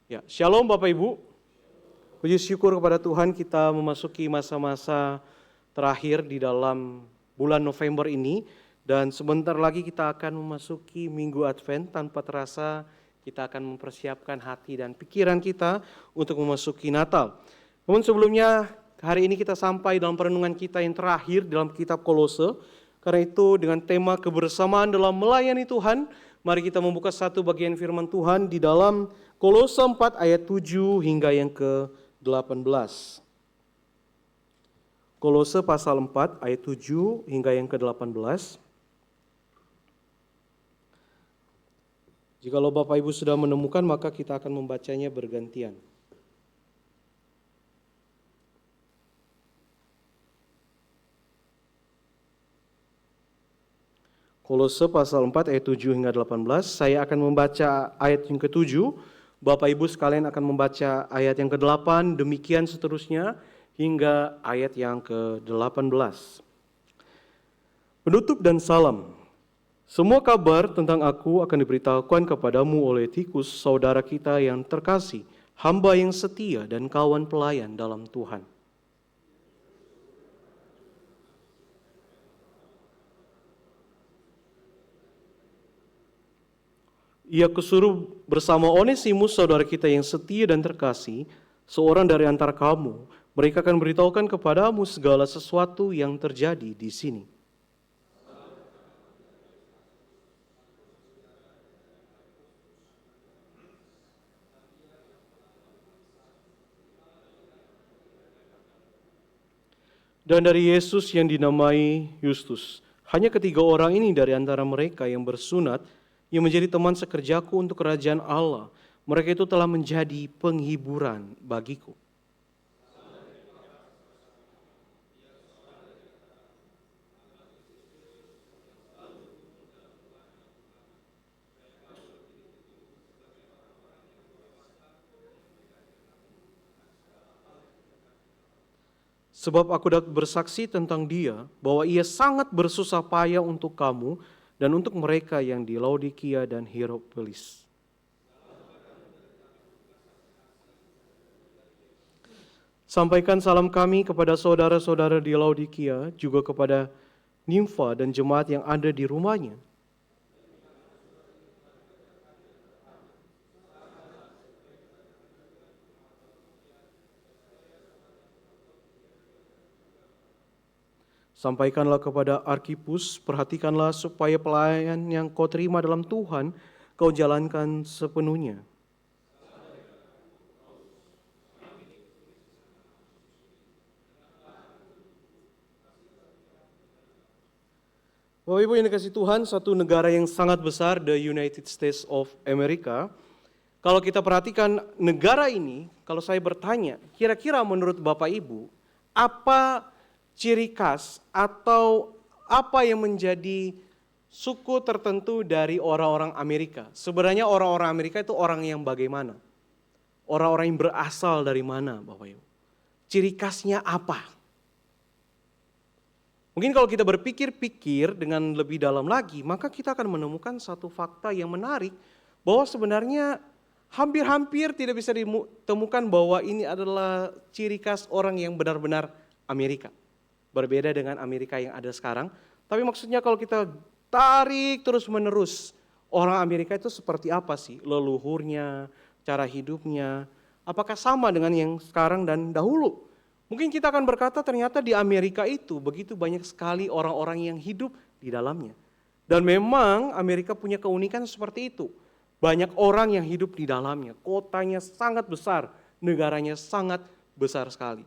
Ya, Shalom Bapak Ibu. Puji syukur kepada Tuhan kita memasuki masa-masa terakhir di dalam bulan November ini. Dan sebentar lagi kita akan memasuki Minggu Advent. Tanpa terasa kita akan mempersiapkan hati dan pikiran kita untuk memasuki Natal. Namun sebelumnya hari ini kita sampai dalam perenungan kita yang terakhir dalam kitab Kolose. Karena itu dengan tema kebersamaan dalam melayani Tuhan, mari kita membuka satu bagian firman Tuhan di dalam Kolose 4 ayat 7 hingga yang ke-18. Kolose pasal 4 ayat 7 hingga yang ke-18. Jikalau Bapak Ibu sudah menemukan, maka kita akan membacanya bergantian. Kolose pasal 4 ayat 7 hingga 18. Saya akan membaca ayat yang ke-7. Bapak Ibu sekalian akan membaca ayat yang ke-8, demikian seterusnya hingga ayat yang ke-18. Penutup dan salam. Semua kabar tentang aku akan diberitahukan kepadamu oleh Tikus, saudara kita yang terkasih, hamba yang setia dan kawan pelayan dalam Tuhan. Ia kusuruh bersama Onesimus, saudara kita yang setia dan terkasih, seorang dari antara kamu. Mereka akan beritahukan kepadamu segala sesuatu yang terjadi di sini. Dan dari Yesus yang dinamai Yustus, hanya ketiga orang ini dari antara mereka yang bersunat, yang menjadi teman sekerjaku untuk kerajaan Allah. Mereka itu telah menjadi penghiburan bagiku. Sebab aku dapat bersaksi tentang dia, bahwa ia sangat bersusah payah untuk kamu, dan untuk mereka yang di Laodikia dan Hierapolis. Sampaikan salam kami kepada saudara-saudara di Laodikia, juga kepada Nimfa dan jemaat yang ada di rumahnya. Sampaikanlah kepada Arkipus, perhatikanlah supaya pelayan yang kau terima dalam Tuhan, kau jalankan sepenuhnya. Bapak Ibu yang dikasihi Tuhan, satu negara yang sangat besar, the United States of America. Kalau kita perhatikan negara ini, kalau saya bertanya, kira-kira menurut Bapak Ibu, apa ciri khas atau apa yang menjadi suku tertentu dari orang-orang Amerika? Sebenarnya orang-orang Amerika itu orang yang bagaimana? Orang-orang yang berasal dari mana, Bapak Ibu? Ciri khasnya apa? Mungkin kalau kita berpikir-pikir dengan lebih dalam lagi, maka kita akan menemukan satu fakta yang menarik, bahwa sebenarnya hampir-hampir tidak bisa ditemukan bahwa ini adalah ciri khas orang yang benar-benar Amerika. Berbeda dengan Amerika yang ada sekarang. Tapi maksudnya kalau kita tarik terus menerus, orang Amerika itu seperti apa sih? Leluhurnya, cara hidupnya, apakah sama dengan yang sekarang dan dahulu? Mungkin kita akan berkata ternyata di Amerika itu begitu banyak sekali orang-orang yang hidup di dalamnya. Dan memang Amerika punya keunikan seperti itu. Banyak orang yang hidup di dalamnya, kotanya sangat besar, negaranya sangat besar sekali.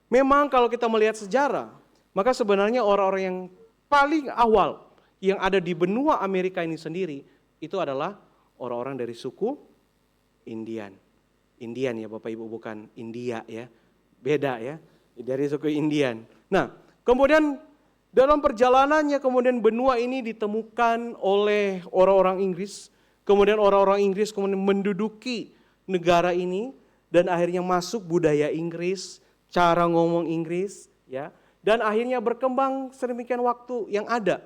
Memang kalau kita melihat sejarah, maka sebenarnya orang-orang yang paling awal yang ada di benua Amerika ini sendiri, itu adalah orang-orang dari suku Indian. Indian ya Bapak Ibu, bukan India ya, beda ya, dari suku Indian. Nah kemudian dalam perjalanannya kemudian benua ini ditemukan oleh orang-orang Inggris. Kemudian orang-orang Inggris kemudian menduduki negara ini dan akhirnya masuk budaya Inggris, cara ngomong Inggris ya. Dan akhirnya berkembang sedemikian waktu yang ada.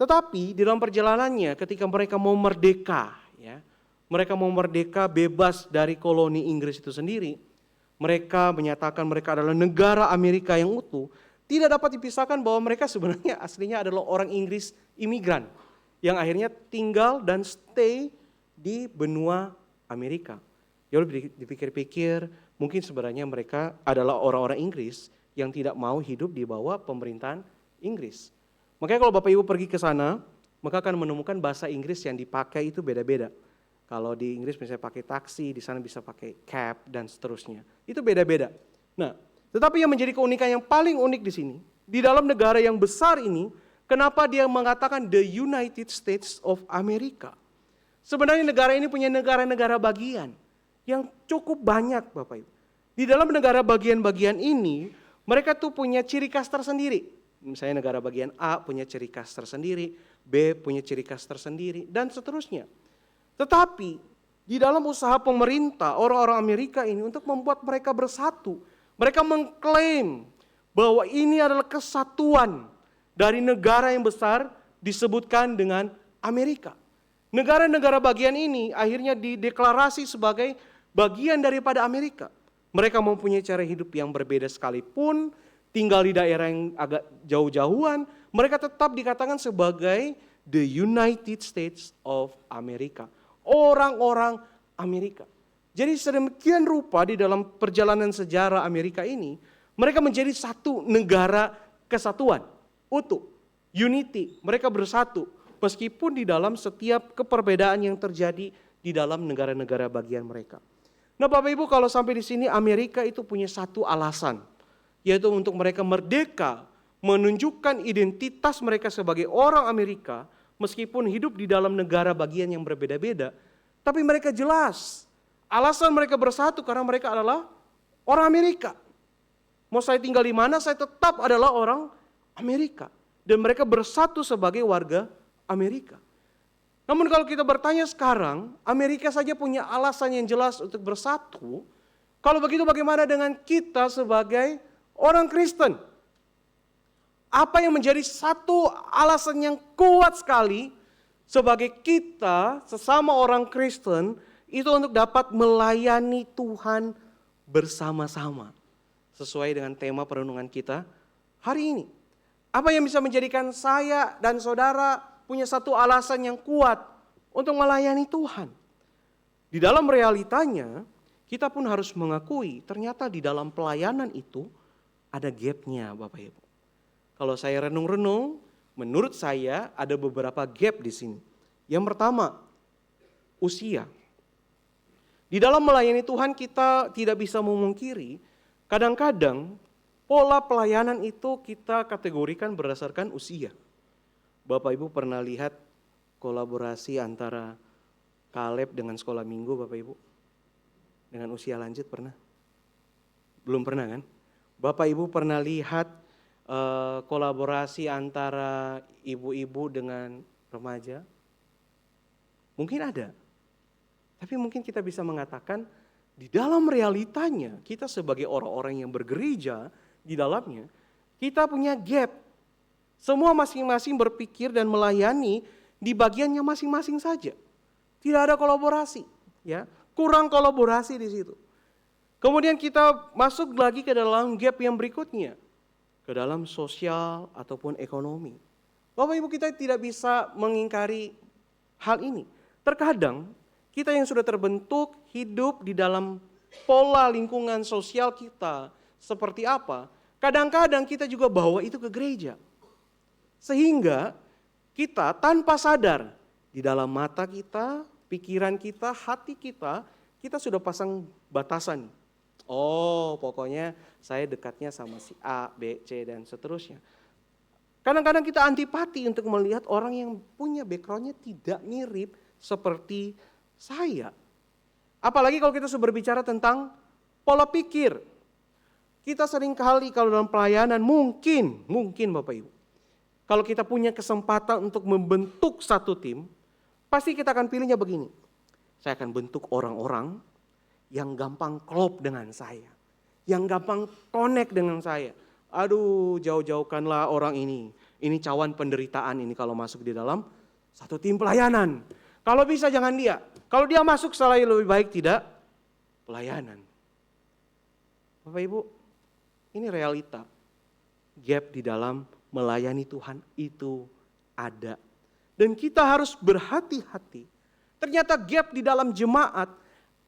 Tetapi di dalam perjalanannya ketika mereka mau merdeka, ya, mereka mau merdeka bebas dari koloni Inggris itu sendiri, mereka menyatakan mereka adalah negara Amerika yang utuh, tidak dapat dipisahkan bahwa mereka sebenarnya aslinya adalah orang Inggris imigran yang akhirnya tinggal dan stay di benua Amerika. Ya dipikir-pikir, mungkin sebenarnya mereka adalah orang-orang Inggris yang tidak mau hidup di bawah pemerintahan Inggris. Makanya kalau Bapak Ibu pergi ke sana, maka akan menemukan bahasa Inggris yang dipakai itu beda-beda. Kalau di Inggris misalnya pakai taksi, di sana bisa pakai cab dan seterusnya. Itu beda-beda. Nah, tetapi yang menjadi keunikan yang paling unik di sini, di dalam negara yang besar ini, kenapa dia mengatakan the United States of America? Sebenarnya negara ini punya negara-negara bagian yang cukup banyak, Bapak Ibu. Di dalam negara bagian-bagian ini, mereka tuh punya ciri khas tersendiri. Misalnya negara bagian A punya ciri khas tersendiri, B punya ciri khas tersendiri, dan seterusnya. Tetapi di dalam usaha pemerintah orang-orang Amerika ini untuk membuat mereka bersatu, mereka mengklaim bahwa ini adalah kesatuan dari negara yang besar disebutkan dengan Amerika. Negara-negara bagian ini akhirnya dideklarasi sebagai bagian daripada Amerika. Mereka mempunyai cara hidup yang berbeda sekalipun, tinggal di daerah yang agak jauh-jauhan, mereka tetap dikatakan sebagai the United States of America. Orang-orang Amerika. Jadi sedemikian rupa di dalam perjalanan sejarah Amerika ini, mereka menjadi satu negara kesatuan, utuh, unity, mereka bersatu. Meskipun di dalam setiap keperbedaan yang terjadi di dalam negara-negara bagian mereka. Nah Bapak Ibu, kalau sampai di sini Amerika itu punya satu alasan, yaitu untuk mereka merdeka, menunjukkan identitas mereka sebagai orang Amerika, meskipun hidup di dalam negara bagian yang berbeda-beda, tapi mereka jelas alasan mereka bersatu karena mereka adalah orang Amerika. Mau saya tinggal di mana, saya tetap adalah orang Amerika. Dan mereka bersatu sebagai warga Amerika. Namun kalau kita bertanya sekarang, Amerika saja punya alasan yang jelas untuk bersatu. Kalau begitu bagaimana dengan kita sebagai orang Kristen? Apa yang menjadi satu alasan yang kuat sekali sebagai kita sesama orang Kristen itu untuk dapat melayani Tuhan bersama-sama. Sesuai dengan tema perenungan kita hari ini. Apa yang bisa menjadikan saya dan saudara punya satu alasan yang kuat untuk melayani Tuhan? Di dalam realitanya kita pun harus mengakui ternyata di dalam pelayanan itu ada gap-nya Bapak Ibu. Kalau saya renung-renung, menurut saya ada beberapa gap di sini. Yang pertama, usia. Di dalam melayani Tuhan kita tidak bisa memungkiri, kadang-kadang pola pelayanan itu kita kategorikan berdasarkan usia. Bapak Ibu pernah lihat kolaborasi antara Caleb dengan sekolah minggu Bapak Ibu? Dengan usia lanjut pernah? Belum pernah kan? Bapak Ibu pernah lihat kolaborasi antara ibu-ibu dengan remaja? Mungkin ada. Tapi mungkin kita bisa mengatakan di dalam realitanya kita sebagai orang-orang yang bergereja di dalamnya, kita punya gap. Semua masing-masing berpikir dan melayani di bagiannya masing-masing saja. Tidak ada kolaborasi, ya. Kurang kolaborasi di situ. Kemudian kita masuk lagi ke dalam gap yang berikutnya. Ke dalam sosial ataupun ekonomi. Bapak Ibu kita tidak bisa mengingkari hal ini. Terkadang kita yang sudah terbentuk hidup di dalam pola lingkungan sosial kita seperti apa, kadang-kadang kita juga bawa itu ke gereja. Sehingga kita tanpa sadar di dalam mata kita, pikiran kita, hati kita, kita sudah pasang batasan. Oh, pokoknya saya dekatnya sama si A, B, C, dan seterusnya. Kadang-kadang kita antipati untuk melihat orang yang punya backgroundnya tidak mirip seperti saya. Apalagi kalau kita sudah berbicara tentang pola pikir. Kita sering kali kalau dalam pelayanan mungkin Bapak Ibu. Kalau kita punya kesempatan untuk membentuk satu tim, pasti kita akan pilihnya begini. Saya akan bentuk orang-orang yang gampang klop dengan saya. Yang gampang connect dengan saya. Aduh, jauh-jauhkanlah orang ini. Ini cawan penderitaan ini kalau masuk di dalam satu tim pelayanan. Kalau bisa jangan dia. Kalau dia masuk salah lebih baik tidak pelayanan. Bapak Ibu, ini realita. Gap di dalam melayani Tuhan itu ada. Dan kita harus berhati-hati. Ternyata gap di dalam jemaat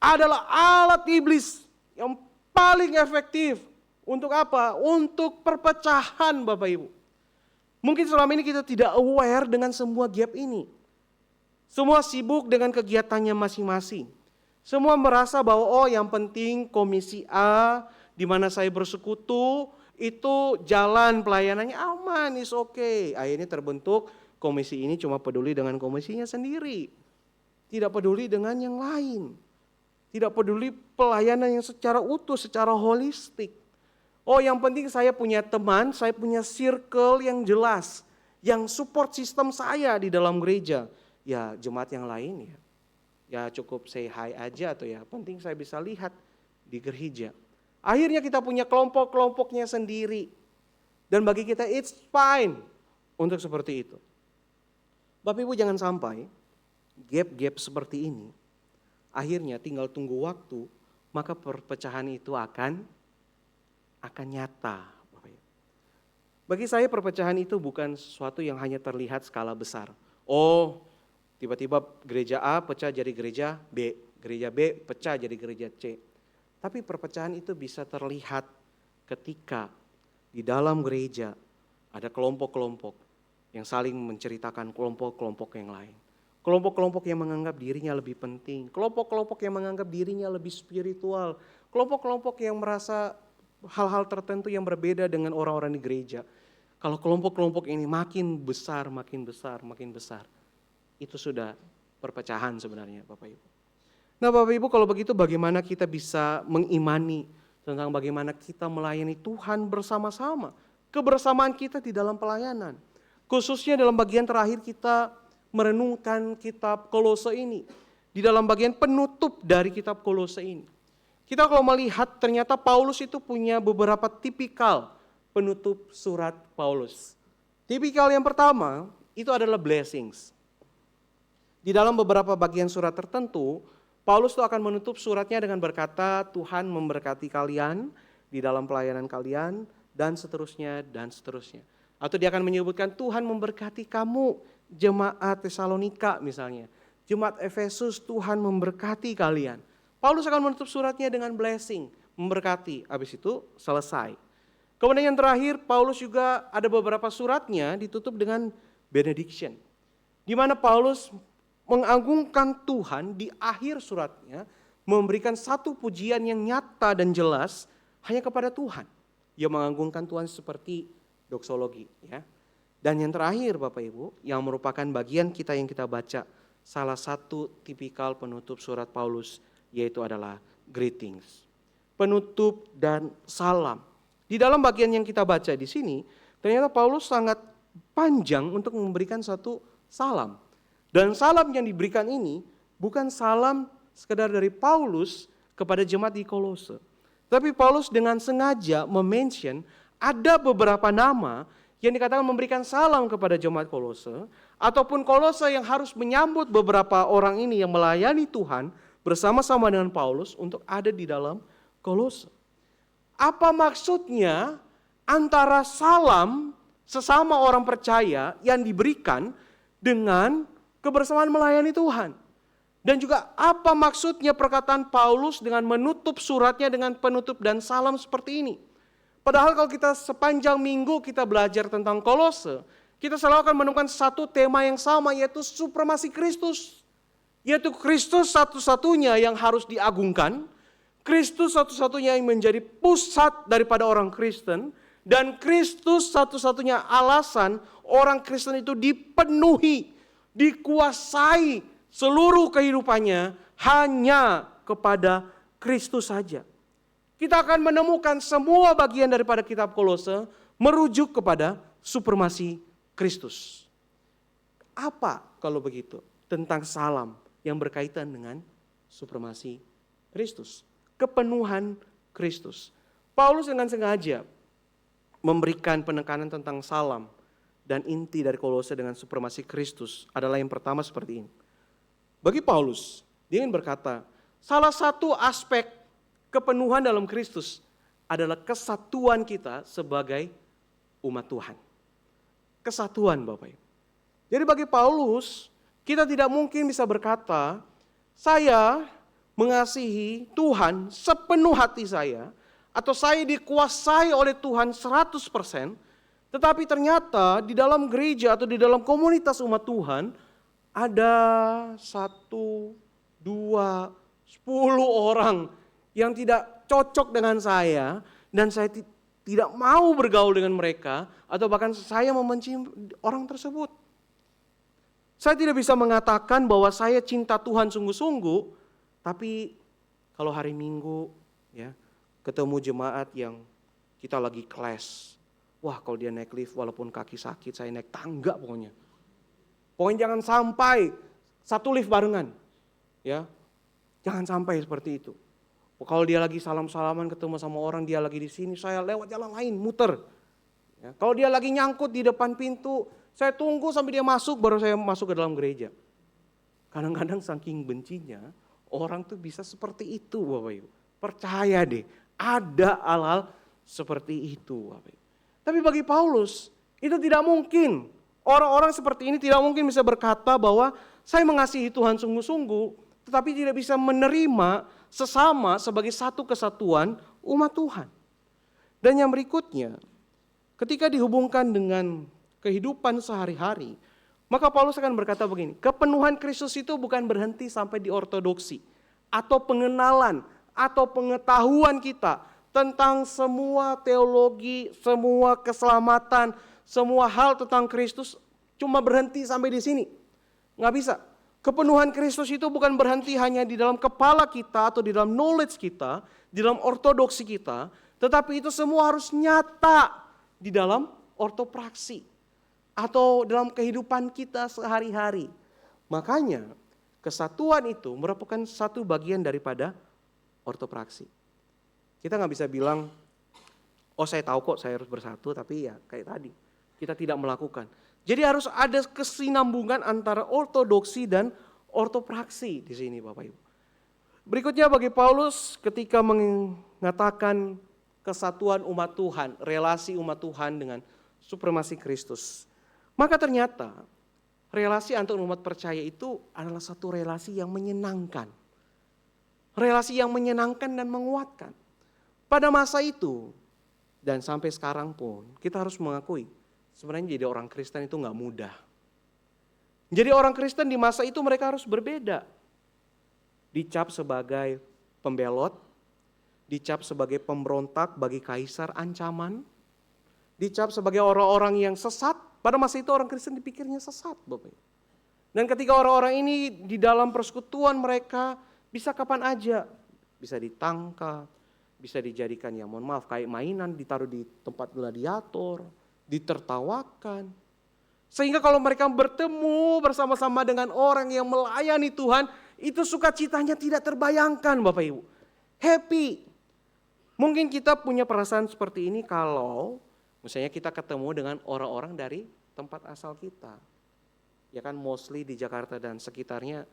adalah alat iblis yang paling efektif. Untuk apa? Untuk perpecahan Bapak Ibu. Mungkin selama ini kita tidak aware dengan semua gap ini. Semua sibuk dengan kegiatannya masing-masing. Semua merasa bahwa yang penting komisi A di mana saya bersekutu itu jalan pelayanannya aman, is okay. Akhirnya terbentuk komisi ini cuma peduli dengan komisinya sendiri. Tidak peduli dengan yang lain. Tidak peduli pelayanan yang secara utuh, secara holistik. Oh yang penting saya punya teman, saya punya circle yang jelas. Yang support sistem saya di dalam gereja. Ya jemaat yang lain ya cukup say hi aja atau ya penting saya bisa lihat di gereja. Akhirnya kita punya kelompok-kelompoknya sendiri. Dan bagi kita it's fine untuk seperti itu. Bapak Ibu jangan sampai gap-gap seperti ini akhirnya tinggal tunggu waktu maka perpecahan itu akan nyata. Bapak Ibu. Bagi saya perpecahan itu bukan sesuatu yang hanya terlihat skala besar. Oh tiba-tiba gereja A pecah jadi gereja B pecah jadi gereja C. Tapi perpecahan itu bisa terlihat ketika di dalam gereja ada kelompok-kelompok yang saling menceritakan kelompok-kelompok yang lain. Kelompok-kelompok yang menganggap dirinya lebih penting. Kelompok-kelompok yang menganggap dirinya lebih spiritual. Kelompok-kelompok yang merasa hal-hal tertentu yang berbeda dengan orang-orang di gereja. Kalau kelompok-kelompok ini makin besar. Itu sudah perpecahan sebenarnya Bapak Ibu. Nah Bapak Ibu kalau begitu bagaimana kita bisa mengimani tentang bagaimana kita melayani Tuhan bersama-sama. Kebersamaan kita di dalam pelayanan. Khususnya dalam bagian terakhir kita merenungkan kitab Kolose ini. Di dalam bagian penutup dari kitab Kolose ini. Kita kalau melihat ternyata Paulus itu punya beberapa tipikal penutup surat Paulus. Tipikal yang pertama itu adalah blessings. Di dalam beberapa bagian surat tertentu, Paulus itu akan menutup suratnya dengan berkata, Tuhan memberkati kalian di dalam pelayanan kalian, dan seterusnya, dan seterusnya. Atau dia akan menyebutkan, Tuhan memberkati kamu, jemaat Tesalonika misalnya. Jemaat Efesus, Tuhan memberkati kalian. Paulus akan menutup suratnya dengan blessing, memberkati. Habis itu selesai. Kemudian yang terakhir, Paulus juga ada beberapa suratnya ditutup dengan benediction. Di mana Paulus mengagungkan Tuhan di akhir suratnya, memberikan satu pujian yang nyata dan jelas hanya kepada Tuhan. Ia mengagungkan Tuhan seperti doksologi. Ya. Dan yang terakhir Bapak Ibu, yang merupakan bagian kita yang kita baca, salah satu tipikal penutup surat Paulus, yaitu adalah greetings. Penutup dan salam. Di dalam bagian yang kita baca di sini, ternyata Paulus sangat panjang untuk memberikan satu salam. Dan salam yang diberikan ini bukan salam sekedar dari Paulus kepada jemaat di Kolose. Tapi Paulus dengan sengaja memention ada beberapa nama yang dikatakan memberikan salam kepada jemaat Kolose. Ataupun Kolose yang harus menyambut beberapa orang ini yang melayani Tuhan bersama-sama dengan Paulus untuk ada di dalam Kolose. Apa maksudnya antara salam sesama orang percaya yang diberikan dengan kebersamaan melayani Tuhan. Dan juga apa maksudnya perkataan Paulus dengan menutup suratnya dengan penutup dan salam seperti ini. Padahal kalau kita sepanjang minggu kita belajar tentang Kolose, kita selalu akan menemukan satu tema yang sama, yaitu supremasi Kristus. Yaitu Kristus satu-satunya yang harus diagungkan, Kristus satu-satunya yang menjadi pusat daripada orang Kristen, dan Kristus satu-satunya alasan orang Kristen itu dipenuhi, dikuasai seluruh kehidupannya hanya kepada Kristus saja. Kita akan menemukan semua bagian daripada kitab Kolose merujuk kepada supremasi Kristus. Apa kalau begitu tentang salam yang berkaitan dengan supremasi Kristus? Kepenuhan Kristus. Paulus dengan sengaja memberikan penekanan tentang salam. Dan inti dari Kolose dengan supremasi Kristus adalah yang pertama seperti ini. Bagi Paulus, dia ingin berkata, salah satu aspek kepenuhan dalam Kristus adalah kesatuan kita sebagai umat Tuhan. Kesatuan Bapak Ibu. Jadi bagi Paulus, kita tidak mungkin bisa berkata, saya mengasihi Tuhan sepenuh hati saya, atau saya dikuasai oleh Tuhan 100%, tetapi ternyata di dalam gereja atau di dalam komunitas umat Tuhan, ada 1, 2, 10 orang yang tidak cocok dengan saya, dan saya tidak mau bergaul dengan mereka, atau bahkan saya membenci orang tersebut. Saya tidak bisa mengatakan bahwa saya cinta Tuhan sungguh-sungguh, tapi kalau hari Minggu ya ketemu jemaat yang kita lagi kelas, wah kalau dia naik lift walaupun kaki sakit, saya naik tangga pokoknya. Pokoknya jangan sampai satu lift barengan, ya jangan sampai seperti itu. Kalau dia lagi salam-salaman ketemu sama orang, dia lagi di sini, saya lewat jalan lain, muter. Ya, kalau dia lagi nyangkut di depan pintu, saya tunggu sampai dia masuk, baru saya masuk ke dalam gereja. Kadang-kadang saking bencinya, orang tuh bisa seperti itu Bapak Ibu. Percaya deh, ada hal-hal seperti itu Bapak Ibu. Tapi bagi Paulus, itu tidak mungkin. Orang-orang seperti ini tidak mungkin bisa berkata bahwa saya mengasihi Tuhan sungguh-sungguh, tetapi tidak bisa menerima sesama sebagai satu kesatuan umat Tuhan. Dan yang berikutnya, ketika dihubungkan dengan kehidupan sehari-hari, maka Paulus akan berkata begini, kepenuhan Kristus itu bukan berhenti sampai di ortodoksi, atau pengenalan, atau pengetahuan kita tentang semua teologi, semua keselamatan, semua hal tentang Kristus cuma berhenti sampai di sini. Nggak bisa. Kepenuhan Kristus itu bukan berhenti hanya di dalam kepala kita atau di dalam knowledge kita, di dalam ortodoksi kita, tetapi itu semua harus nyata di dalam ortopraksi atau dalam kehidupan kita sehari-hari. Makanya kesatuan itu merupakan satu bagian daripada ortopraksi. Kita nggak bisa bilang, oh saya tahu kok saya harus bersatu, tapi ya kayak tadi kita tidak melakukan. Jadi harus ada kesinambungan antara ortodoksi dan ortopraksi di sini Bapak Ibu. Berikutnya bagi Paulus ketika mengatakan kesatuan umat Tuhan, relasi umat Tuhan dengan supremasi Kristus. Maka ternyata relasi antar umat percaya itu adalah satu relasi yang menyenangkan. Relasi yang menyenangkan dan menguatkan. Pada masa itu dan sampai sekarang pun kita harus mengakui sebenarnya jadi orang Kristen itu gak mudah. Jadi orang Kristen di masa itu mereka harus berbeda. Dicap sebagai pembelot, dicap sebagai pemberontak bagi kaisar ancaman, dicap sebagai orang-orang yang sesat. Pada masa itu orang Kristen dipikirnya sesat Bapak. Dan ketika orang-orang ini di dalam persekutuan mereka bisa kapan aja, bisa ditangkap, bisa dijadikan ya mohon maaf kayak mainan, ditaruh di tempat gladiator, ditertawakan. Sehingga kalau mereka bertemu bersama-sama dengan orang yang melayani Tuhan, itu sukacitanya tidak terbayangkan Bapak Ibu. Happy. Mungkin kita punya perasaan seperti ini kalau misalnya kita ketemu dengan orang-orang dari tempat asal kita. Ya kan mostly di Jakarta dan sekitarnya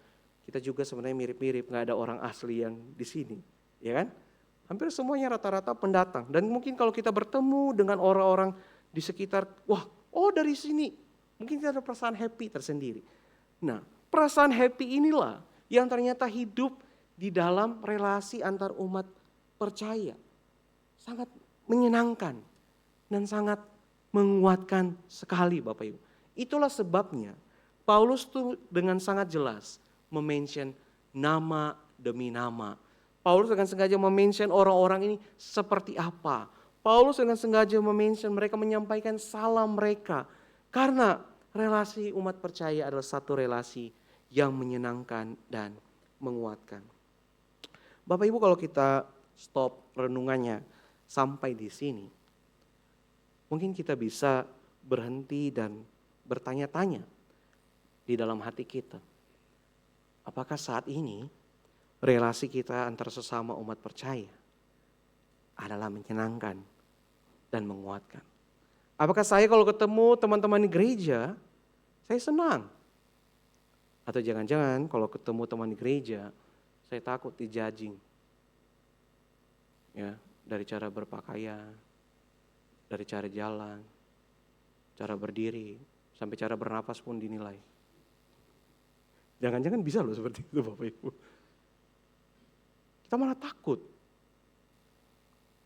kita juga sebenarnya mirip-mirip, gak ada orang asli yang di sini. Ya kan? Hampir semuanya rata-rata pendatang. Dan mungkin kalau kita bertemu dengan orang-orang di sekitar, wah, oh dari sini. Mungkin kita ada perasaan happy tersendiri. Nah, perasaan happy inilah yang ternyata hidup di dalam relasi antar umat percaya. Sangat menyenangkan dan sangat menguatkan sekali Bapak Ibu. Itulah sebabnya Paulus tuh dengan sangat jelas mention nama demi nama. Paulus dengan sengaja mention orang-orang ini seperti apa. Paulus dengan sengaja mention mereka, menyampaikan salam mereka. Karena relasi umat percaya adalah satu relasi yang menyenangkan dan menguatkan. Bapak Ibu kalau kita stop renungannya sampai di sini, mungkin kita bisa berhenti dan bertanya-tanya di dalam hati kita. Apakah saat ini relasi kita antar sesama umat percaya adalah menyenangkan dan menguatkan? Apakah saya kalau ketemu teman-teman di gereja, saya senang? Atau jangan-jangan kalau ketemu teman di gereja, saya takut dijudging. Ya, dari cara berpakaian, dari cara jalan, cara berdiri, sampai cara bernapas pun dinilai. Jangan-jangan bisa loh seperti itu Bapak Ibu. Kita malah takut.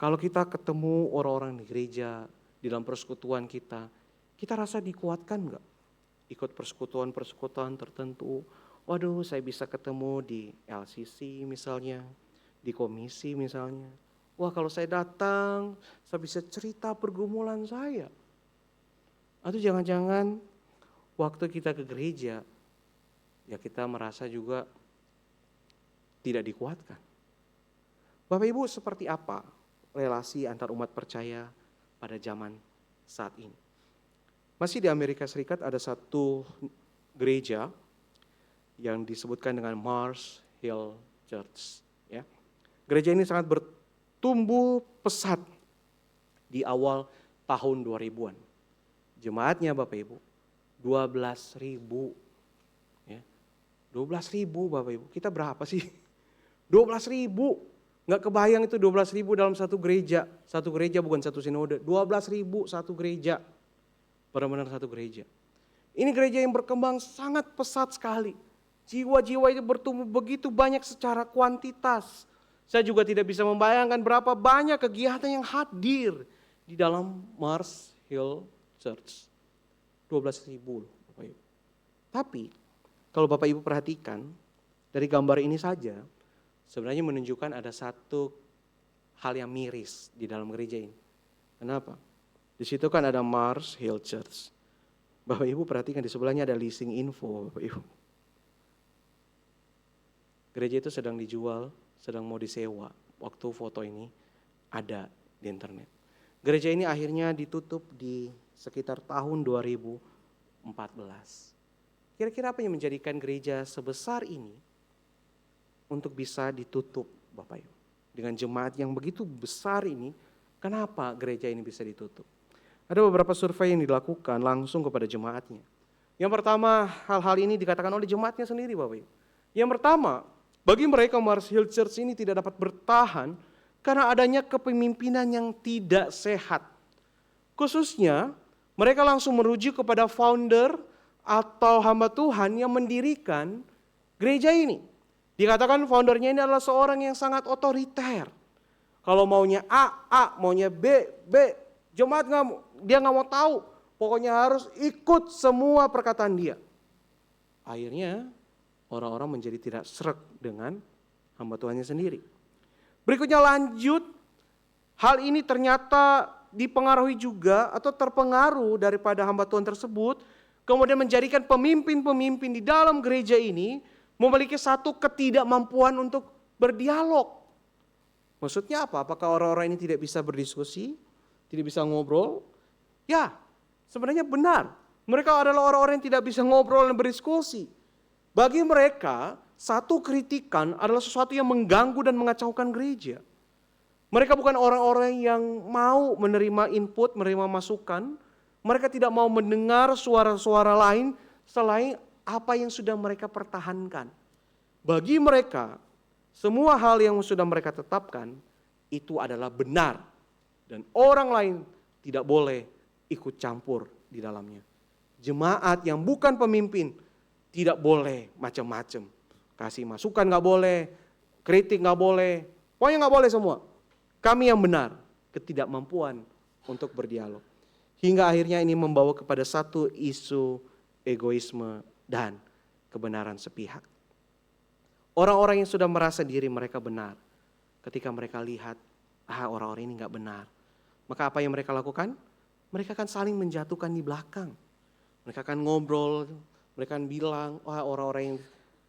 Kalau kita ketemu orang-orang di gereja, di dalam persekutuan kita rasa dikuatkan enggak? Ikut persekutuan-persekutuan tertentu. Waduh, saya bisa ketemu di LCC misalnya, di komisi misalnya. Wah, kalau saya datang, saya bisa cerita pergumulan saya. Atau jangan-jangan waktu kita ke gereja, ya kita merasa juga tidak dikuatkan. Bapak Ibu, seperti apa relasi antar umat percaya pada zaman saat ini? Masih di Amerika Serikat ada satu gereja yang disebutkan dengan Mars Hill Church. Ya. Gereja ini sangat bertumbuh pesat di awal tahun 2000-an. Jemaatnya Bapak Ibu, 12.000. Ya. 12.000 Bapak Ibu, kita berapa sih? 12.000. Nggak kebayang itu 12.000 dalam satu gereja. Satu gereja bukan satu sinode, 12.000 satu gereja. Benar-benar satu gereja. Ini gereja yang berkembang sangat pesat sekali. Jiwa-jiwa itu bertumbuh begitu banyak secara kuantitas. Saya juga tidak bisa membayangkan berapa banyak kegiatan yang hadir di dalam Mars Hill Church. 12.000 Bapak Ibu. Tapi kalau Bapak Ibu perhatikan dari gambar ini saja, sebenarnya menunjukkan ada satu hal yang miris di dalam gereja ini. Kenapa? Di situ kan ada Mars Hill Church. Bapak Ibu perhatikan di sebelahnya ada leasing info Bapak Ibu. Gereja itu sedang dijual, sedang mau disewa. Waktu foto ini ada di internet. Gereja ini akhirnya ditutup di sekitar tahun 2014. Kira-kira apa yang menjadikan gereja sebesar ini untuk bisa ditutup Bapak Ibu? Dengan jemaat yang begitu besar ini, kenapa gereja ini bisa ditutup? Ada beberapa survei yang dilakukan langsung kepada jemaatnya. Yang pertama, hal-hal ini dikatakan oleh jemaatnya sendiri Bapak Ibu. Yang pertama, bagi mereka Mars Hill Church ini tidak dapat bertahan karena adanya kepemimpinan yang tidak sehat. Khususnya, mereka langsung merujuk kepada founder atau hamba Tuhan yang mendirikan gereja ini. Dikatakan foundernya ini adalah seorang yang sangat otoriter. Kalau maunya A, maunya B. Jemaat dia nggak mau tahu. Pokoknya harus ikut semua perkataan dia. Akhirnya orang-orang menjadi tidak sreg dengan hamba Tuhannya sendiri. Berikutnya lanjut, hal ini ternyata dipengaruhi juga atau terpengaruh daripada hamba Tuhan tersebut. Kemudian menjadikan pemimpin-pemimpin di dalam gereja ini memiliki satu ketidakmampuan untuk berdialog. Maksudnya apa? Apakah orang-orang ini tidak bisa berdiskusi? Tidak bisa ngobrol? Ya, sebenarnya benar. Mereka adalah orang-orang yang tidak bisa ngobrol dan berdiskusi. Bagi mereka, satu kritikan adalah sesuatu yang mengganggu dan mengacaukan gereja. Mereka bukan orang-orang yang mau menerima input, menerima masukan. Mereka tidak mau mendengar suara-suara lain selain apa yang sudah mereka pertahankan. Bagi mereka, semua hal yang sudah mereka tetapkan itu adalah benar. Dan orang lain tidak boleh ikut campur di dalamnya. Jemaat yang bukan pemimpin tidak boleh macam-macam. Kasih masukan gak boleh, kritik gak boleh, pokoknya gak boleh semua. Kami yang benar, ketidakmampuan untuk berdialog. Hingga akhirnya ini membawa kepada satu isu egoisme dan kebenaran sepihak. Orang-orang yang sudah merasa diri mereka benar, ketika mereka lihat, orang-orang ini gak benar. Maka apa yang mereka lakukan? Mereka akan saling menjatuhkan di belakang. Mereka akan ngobrol, mereka akan bilang, orang-orang yang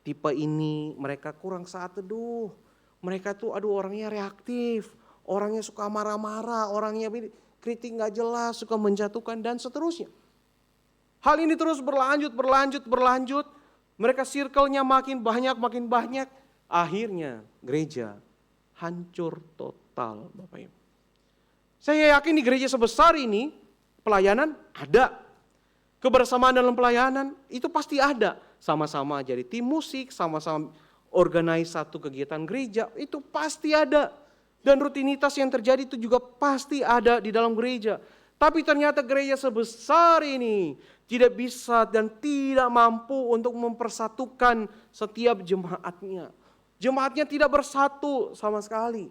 tipe ini mereka kurang saat teduh. Mereka tuh orangnya reaktif, orangnya suka marah-marah, orangnya kritik gak jelas, suka menjatuhkan dan seterusnya. Hal ini terus berlanjut. Mereka circle-nya makin banyak. Akhirnya gereja hancur total Bapak Ibu. Saya yakin di gereja sebesar ini pelayanan ada. Kebersamaan dalam pelayanan itu pasti ada. sama-sama jadi tim musik, sama-sama organize satu kegiatan gereja, itu pasti ada. Dan rutinitas yang terjadi itu juga pasti ada di dalam gereja. Tapi ternyata gereja sebesar ini tidak bisa dan tidak mampu untuk mempersatukan setiap jemaatnya. Jemaatnya tidak bersatu sama sekali.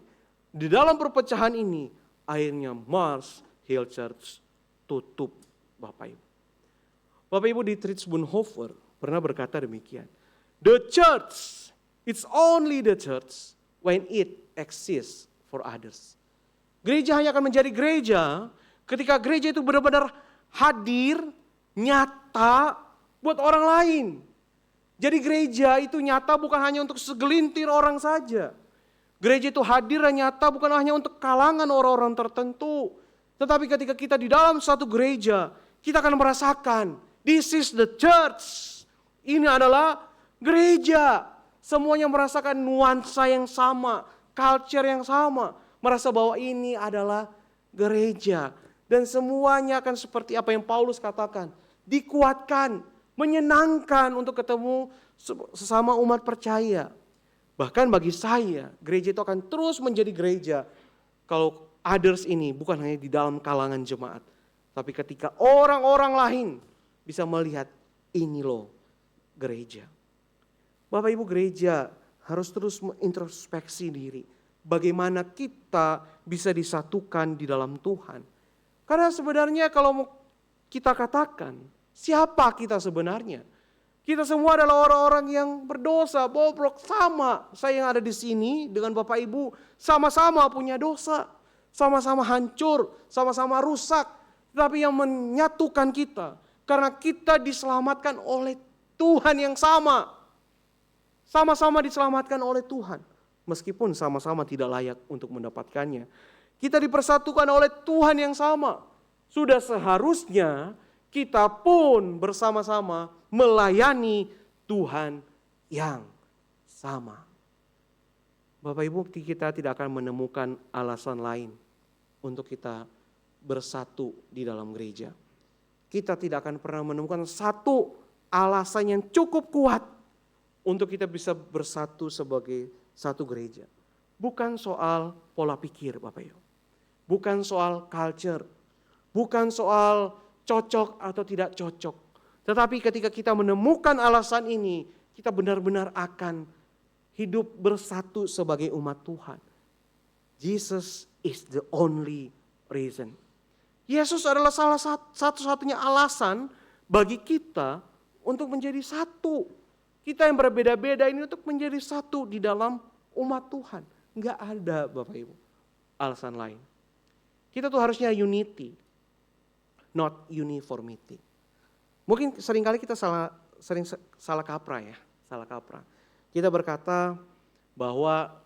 Di dalam perpecahan ini, akhirnya Mars Hill Church tutup, Bapak Ibu. Bapak Ibu, Dietrich Bonhoeffer pernah berkata demikian. The church, it's only the church when it exists for others. Gereja hanya akan menjadi gereja ketika gereja itu benar-benar hadir, nyata buat orang lain. Jadi gereja itu nyata bukan hanya untuk segelintir orang saja. Gereja itu hadir dan nyata bukan hanya untuk kalangan orang-orang tertentu. Tetapi ketika kita di dalam satu gereja, kita akan merasakan, this is the church. Ini adalah gereja. Semuanya merasakan nuansa yang sama, culture yang sama. Merasa bahwa ini adalah gereja. Dan semuanya akan seperti apa yang Paulus katakan. Dikuatkan, menyenangkan untuk ketemu sesama umat percaya. Bahkan bagi saya, gereja itu akan terus menjadi gereja. Kalau others ini bukan hanya di dalam kalangan jemaat. Tapi ketika orang-orang lain bisa melihat, ini loh gereja. Bapak Ibu, gereja harus terus mengintrospeksi diri. Bagaimana kita bisa disatukan di dalam Tuhan. Karena sebenarnya kalau kita katakan, siapa kita sebenarnya? Kita semua adalah orang-orang yang berdosa, bobrok, sama. Saya yang ada di sini dengan Bapak Ibu sama-sama punya dosa. Sama-sama hancur, sama-sama rusak. Tapi yang menyatukan kita, karena kita diselamatkan oleh Tuhan yang sama. Sama-sama diselamatkan oleh Tuhan. Meskipun sama-sama tidak layak untuk mendapatkannya. Kita dipersatukan oleh Tuhan yang sama. Sudah seharusnya kita pun bersama-sama melayani Tuhan yang sama. Bapak Ibu, kita tidak akan menemukan alasan lain untuk kita bersatu di dalam gereja. Kita tidak akan pernah menemukan satu alasan yang cukup kuat untuk kita bisa bersatu sebagai satu gereja. Bukan soal pola pikir, Bapak Ibu. Bukan soal culture. Bukan soal cocok atau tidak cocok. Tetapi ketika kita menemukan alasan ini, kita benar-benar akan hidup bersatu sebagai umat Tuhan. Jesus is the only reason. Yesus adalah salah satu-satunya alasan bagi kita untuk menjadi satu. Kita yang berbeda-beda ini untuk menjadi satu di dalam umat Tuhan. Enggak ada, Bapak Ibu, alasan lain. Kita tuh harusnya unity, not uniformity. Mungkin seringkali kita salah kaprah ya, salah kaprah. Kita berkata bahwa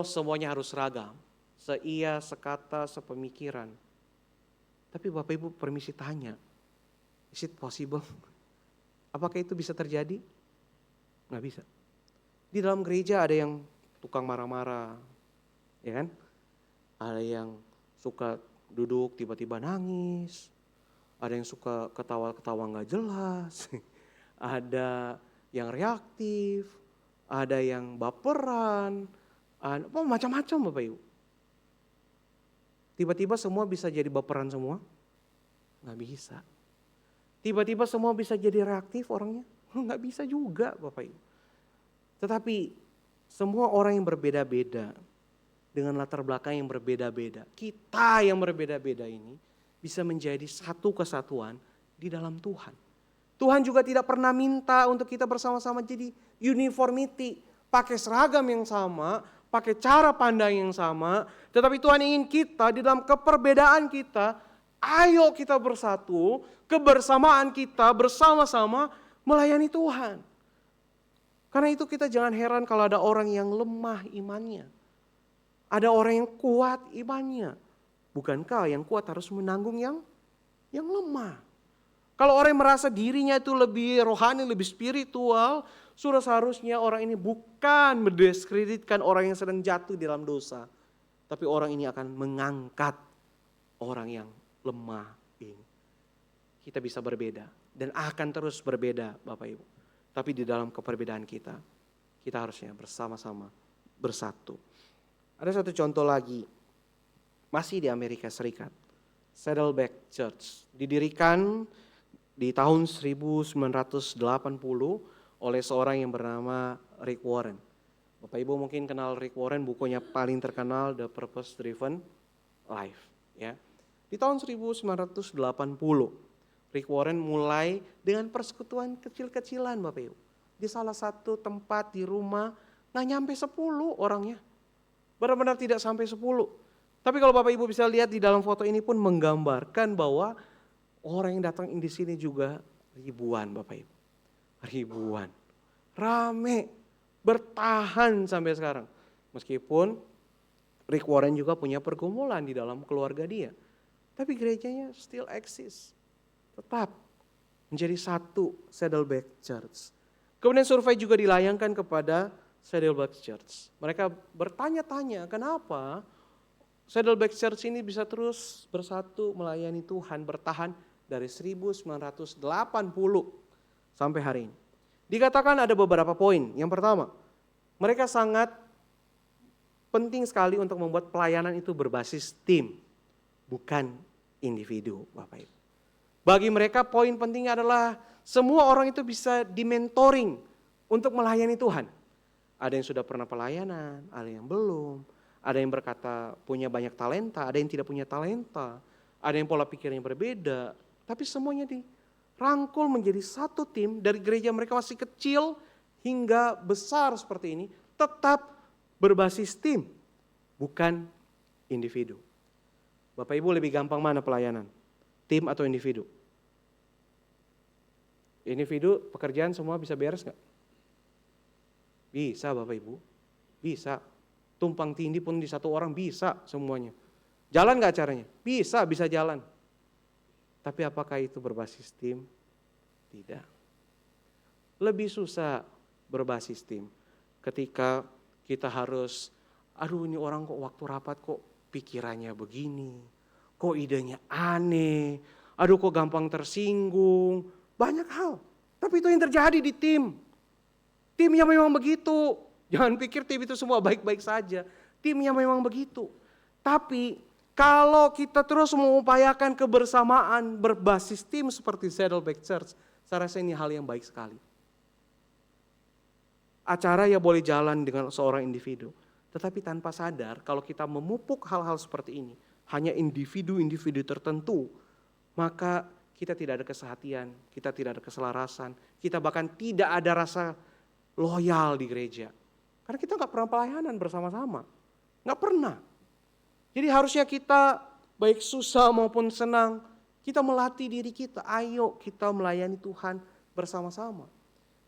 semuanya harus seragam, seia, sekata, sepemikiran. Tapi Bapak Ibu permisi tanya, is it possible? Apakah itu bisa terjadi? Nggak bisa. Di dalam gereja ada yang tukang marah-marah, ya kan? Ada yang suka duduk tiba-tiba nangis, ada yang suka ketawa-ketawa nggak jelas, ada yang reaktif, ada yang baperan, macam-macam Bapak Ibu. Tiba-tiba semua bisa jadi baperan semua? Nggak bisa. Tiba-tiba semua bisa jadi reaktif orangnya? Nggak bisa juga Bapak Ibu. Tetapi semua orang yang berbeda-beda, dengan latar belakang yang berbeda-beda, kita yang berbeda-beda ini bisa menjadi satu kesatuan di dalam Tuhan. Tuhan juga tidak pernah minta untuk kita bersama-sama jadi uniformity, pakai seragam yang sama, pakai cara pandang yang sama, tetapi Tuhan ingin kita di dalam keperbedaan kita, ayo kita bersatu, kebersamaan kita bersama-sama melayani Tuhan. Karena itu kita jangan heran kalau ada orang yang lemah imannya. Ada orang yang kuat imannya. Bukankah yang kuat harus menanggung yang lemah? Kalau orang yang merasa dirinya itu lebih rohani, lebih spiritual, sudah seharusnya orang ini bukan mendiskreditkan orang yang sedang jatuh dalam dosa. Tapi orang ini akan mengangkat orang yang lemah ini. Kita bisa berbeda dan akan terus berbeda Bapak Ibu. Tapi di dalam keperbedaan kita harusnya bersama-sama bersatu. Ada satu contoh lagi, masih di Amerika Serikat. Saddleback Church didirikan di tahun 1980 oleh seorang yang bernama Rick Warren. Bapak Ibu mungkin kenal Rick Warren, bukunya paling terkenal The Purpose Driven Life. Ya. Di tahun 1980, Rick Warren mulai dengan persekutuan kecil-kecilan Bapak Ibu. Di salah satu tempat di rumah, nggak nyampe 10 orangnya. Benar-benar tidak sampai 10. Tapi kalau Bapak Ibu bisa lihat di dalam foto ini pun menggambarkan bahwa orang yang datang di sini juga ribuan Bapak Ibu. Ribuan. Rame. Bertahan sampai sekarang. Meskipun Rick Warren juga punya pergumulan di dalam keluarga dia. Tapi gerejanya still exist. Tetap menjadi satu Saddleback Church. Kemudian survei juga dilayangkan kepada Saddleback Church. Mereka bertanya-tanya kenapa Saddleback Church ini bisa terus bersatu melayani Tuhan, bertahan dari 1980 sampai hari ini. Dikatakan ada beberapa poin. Yang pertama, mereka sangat penting sekali untuk membuat pelayanan itu berbasis tim, bukan individu, Bapak Ibu. Bagi mereka poin pentingnya adalah semua orang itu bisa di-mentoring untuk melayani Tuhan. Ada yang sudah pernah pelayanan, ada yang belum. Ada yang berkata punya banyak talenta, ada yang tidak punya talenta. Ada yang pola pikir yang berbeda. Tapi semuanya dirangkul menjadi satu tim dari gereja mereka masih kecil hingga besar seperti ini. Tetap berbasis tim, bukan individu. Bapak Ibu lebih gampang mana pelayanan? Tim atau individu? Individu pekerjaan semua bisa beres gak? Bisa Bapak Ibu, bisa. Tumpang tindih pun di satu orang bisa semuanya. Jalan gak caranya? Bisa jalan. Tapi apakah itu berbasis tim? Tidak. Lebih susah berbasis tim ketika kita harus, aduh ini orang kok waktu rapat kok pikirannya begini, kok idenya aneh, aduh kok gampang tersinggung, banyak hal. Tapi itu yang terjadi di tim. Timnya memang begitu. Jangan pikir tim itu semua baik-baik saja. Timnya memang begitu. Tapi kalau kita terus mengupayakan kebersamaan berbasis tim seperti Saddleback Church, saya rasa ini hal yang baik sekali. Acara ya boleh jalan dengan seorang individu. Tetapi tanpa sadar kalau kita memupuk hal-hal seperti ini, hanya individu-individu tertentu, maka kita tidak ada kesehatian, kita tidak ada keselarasan, kita bahkan tidak ada rasa loyal di gereja. Karena kita gak pernah pelayanan bersama-sama. Gak pernah. Jadi harusnya kita baik susah maupun senang, kita melatih diri kita. Ayo kita melayani Tuhan bersama-sama.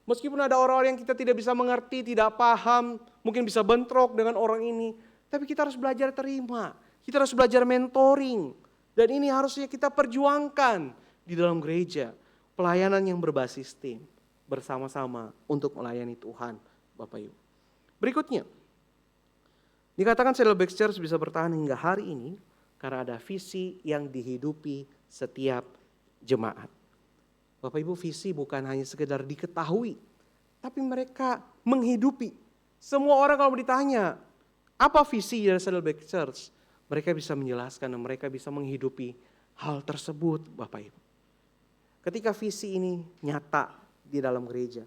Meskipun ada orang-orang yang kita tidak bisa mengerti, tidak paham, mungkin bisa bentrok dengan orang ini. Tapi kita harus belajar terima. Kita harus belajar mentoring. Dan ini harusnya kita perjuangkan di dalam gereja. Pelayanan yang berbasis tim. Bersama-sama untuk melayani Tuhan, Bapak Ibu. Berikutnya, dikatakan Saddleback Church bisa bertahan hingga hari ini karena ada visi yang dihidupi setiap jemaat. Bapak Ibu, visi bukan hanya sekedar diketahui, tapi mereka menghidupi. Semua orang kalau ditanya, apa visi dari Saddleback Church? Mereka bisa menjelaskan dan mereka bisa menghidupi hal tersebut, Bapak Ibu. Ketika visi ini nyata di dalam gereja,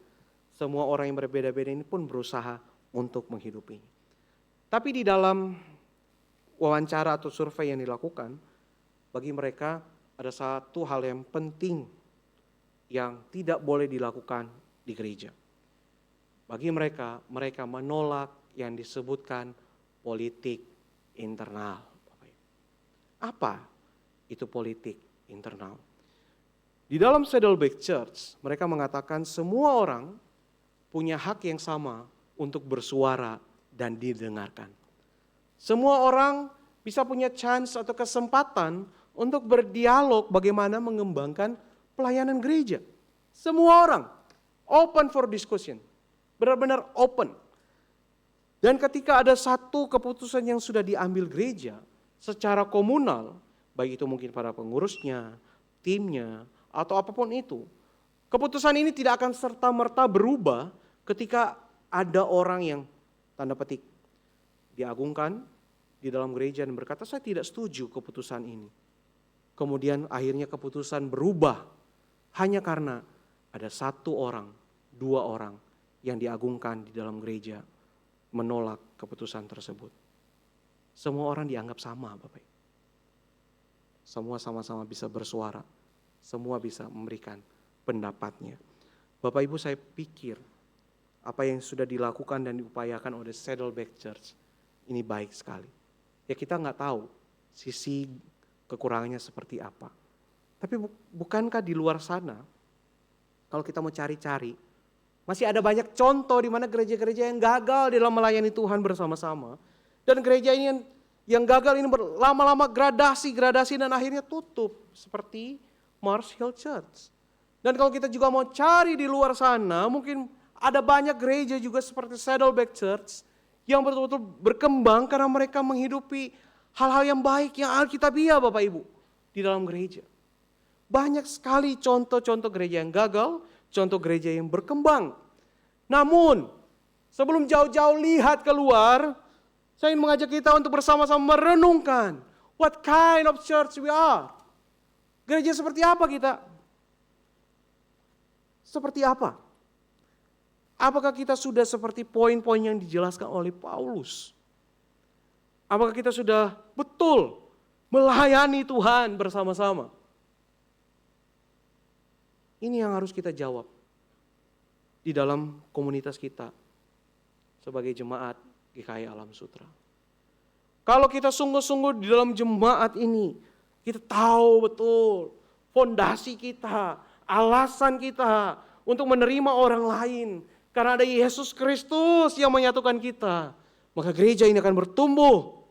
semua orang yang berbeda-beda ini pun berusaha untuk menghidupinya. Tapi di dalam wawancara atau survei yang dilakukan, bagi mereka ada satu hal yang penting yang tidak boleh dilakukan di gereja. Bagi mereka, mereka menolak yang disebutkan politik internal. Apa itu politik internal? Di dalam Saddleback Church, mereka mengatakan semua orang punya hak yang sama untuk bersuara dan didengarkan. Semua orang bisa punya chance atau kesempatan untuk berdialog bagaimana mengembangkan pelayanan gereja. Semua orang open for discussion, benar-benar open. Dan ketika ada satu keputusan yang sudah diambil gereja secara komunal, baik itu mungkin para pengurusnya, timnya, atau apapun itu, Keputusan ini tidak akan serta-merta berubah ketika ada orang yang tanda petik diagungkan di dalam gereja dan berkata, saya tidak setuju keputusan ini. Kemudian akhirnya keputusan berubah hanya karena ada satu orang, dua orang yang diagungkan di dalam gereja menolak keputusan tersebut. Semua orang dianggap sama, Bapak Ibu. Semua sama-sama bisa bersuara, semua bisa memberikan pendapatnya. Bapak Ibu, saya pikir apa yang sudah dilakukan dan diupayakan oleh Saddleback Church ini baik sekali. Ya kita nggak tahu sisi kekurangannya seperti apa. Tapi bukankah di luar sana, kalau kita mau cari-cari, masih ada banyak contoh di mana gereja-gereja yang gagal dalam melayani Tuhan bersama-sama. Dan gereja ini yang gagal ini lama-lama gradasi dan akhirnya tutup. Seperti Mars Hill Church. Dan kalau kita juga mau cari di luar sana, mungkin ada banyak gereja juga seperti Saddleback Church yang betul-betul berkembang karena mereka menghidupi hal-hal yang baik, yang alkitabiah Bapak Ibu di dalam gereja. Banyak sekali contoh-contoh gereja yang gagal, contoh gereja yang berkembang. Namun, sebelum jauh-jauh lihat keluar, saya ingin mengajak kita untuk bersama-sama merenungkan what kind of church we are. Gereja seperti apa kita? Seperti apa? Apakah kita sudah seperti poin-poin yang dijelaskan oleh Paulus? Apakah kita sudah betul melayani Tuhan bersama-sama? Ini yang harus kita jawab di dalam komunitas kita sebagai jemaat GKI Alam Sutra. Kalau kita sungguh-sungguh di dalam jemaat ini, kita tahu betul fondasi kita, alasan kita untuk menerima orang lain. Karena ada Yesus Kristus yang menyatukan kita, maka gereja ini akan bertumbuh.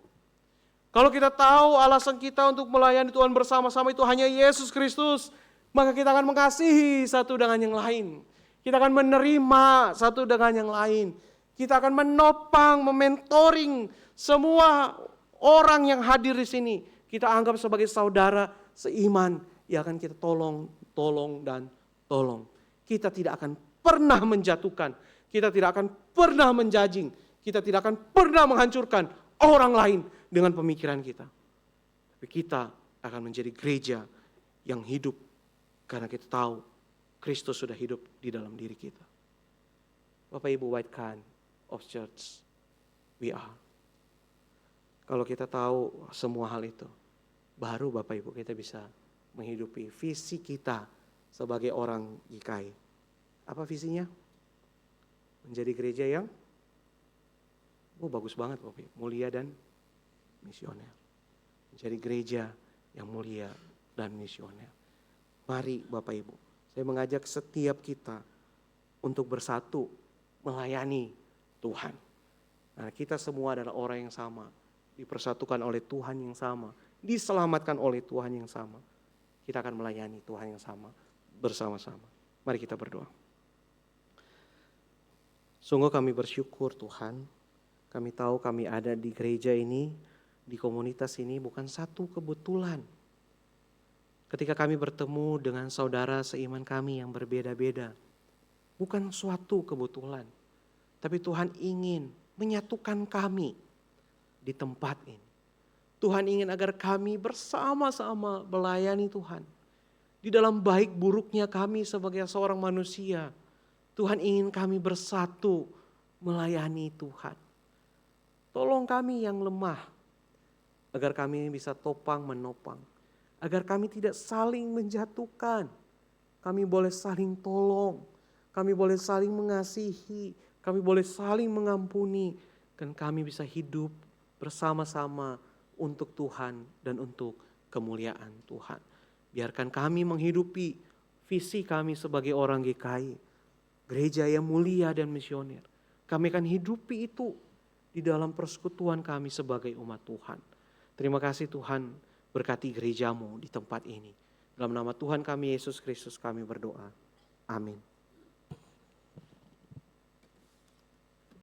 Kalau kita tahu alasan kita untuk melayani Tuhan bersama-sama itu hanya Yesus Kristus, maka kita akan mengasihi satu dengan yang lain. Kita akan menerima satu dengan yang lain. Kita akan menopang, mementoring semua orang yang hadir di sini. Kita anggap sebagai saudara seiman yang akan kita tolong, dan tolong. Kita tidak akan pernah menjatuhkan. Kita tidak akan pernah menjudging. Kita tidak akan pernah menghancurkan orang lain dengan pemikiran kita. Tapi kita akan menjadi gereja yang hidup karena kita tahu Kristus sudah hidup di dalam diri kita. Bapak Ibu, what kind of church we are? Kalau kita tahu semua hal itu, baru Bapak Ibu kita bisa menghidupi visi kita sebagai orang GKI. Apa visinya? Menjadi gereja yang bagus banget Bapak Ibu, mulia dan misioner. Menjadi gereja yang mulia dan misioner. Mari Bapak Ibu, saya mengajak setiap kita untuk bersatu melayani Tuhan. Nah, kita semua adalah orang yang sama, dipersatukan oleh Tuhan yang sama, diselamatkan oleh Tuhan yang sama. Kita akan melayani Tuhan yang sama bersama-sama. Mari kita berdoa. Sungguh kami bersyukur Tuhan, kami tahu kami ada di gereja ini, di komunitas ini bukan satu kebetulan. Ketika kami bertemu dengan saudara seiman kami yang berbeda-beda, bukan suatu kebetulan, tapi Tuhan ingin menyatukan kami di tempat ini. Tuhan ingin agar kami bersama-sama melayani Tuhan. Di dalam baik buruknya kami sebagai seorang manusia, Tuhan ingin kami bersatu melayani Tuhan. Tolong kami yang lemah, agar kami bisa topang menopang. Agar kami tidak saling menjatuhkan. Kami boleh saling tolong. Kami boleh saling mengasihi. Kami boleh saling mengampuni. Dan kami bisa hidup bersama-sama untuk Tuhan dan untuk kemuliaan Tuhan. Biarkan kami menghidupi visi kami sebagai orang GKI. Gereja yang mulia dan misioner. Kami akan hidupi itu di dalam persekutuan kami sebagai umat Tuhan. Terima kasih Tuhan, berkati gerejamu di tempat ini. Dalam nama Tuhan kami Yesus Kristus kami berdoa. Amin.